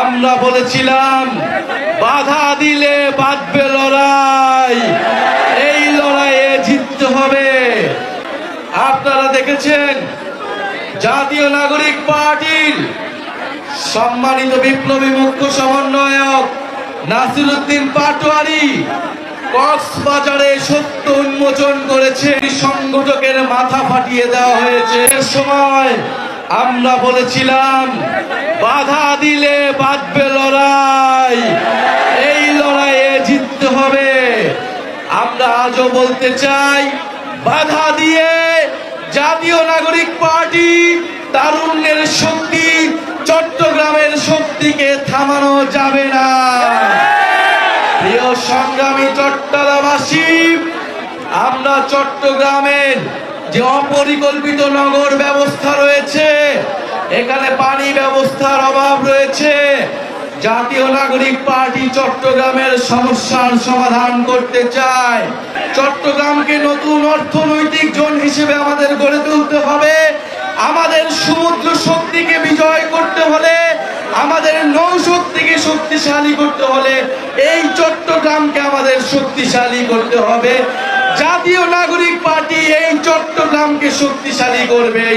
আমরা বলেছিলাম বাধা দিলে বাঁধবে লড়াই, এই লড়াইয়ে জিততে হবে। আপনারা দেখেছেন জাতীয় নাগরিক পার্টির সম্মানিত বিপ্লবী মুখ্য সমন্বয়ক নাসিরউদ্দিন পাটোয়ারি কক্সবাজারে সত্য উন্মোচন করেছে। সংগঠকের মাথা ফাটিয়ে দেওয়া হয়েছে। এর সময় আমরা বলেছিলাম বাধা দিলে বাঁধবে লড়াই, এই লড়াইয়ে জিততে হবে। আমরা আজও বলতে চাই বাধা দিয়ে জাতীয় নাগরিক পার্টি তারুণ্যের শক্তি, চট্টগ্রামের শক্তিকে থামানো যাবে না। প্রিয় সংগ্রামী চট্টগ্রামবাসী, আমরা চট্টগ্রামের যে অপরিকল্পিত নগর ব্যবস্থা রয়েছে, এখানে পানি ব্যবস্থার অভাব রয়েছে। জাতীয় নাগরিক পার্টি চট্টগ্রামের সমস্যার সমাধান করতে চায়। চট্টগ্রামকে নতুন অর্থনৈতিক জোন হিসেবে আমাদের গড়ে তুলতে হবে। আমাদের সমুদ্র শক্তিকে বিজয় করতে হলে, আমাদের নৌ শক্তিকে শক্তিশালী করতে হলে এই চট্টগ্রামকে আমাদের শক্তিশালী করতে হবে। জাতীয় নাগরিক পার্টি এই চট্টগ্রামকে শক্তিশালী করবে।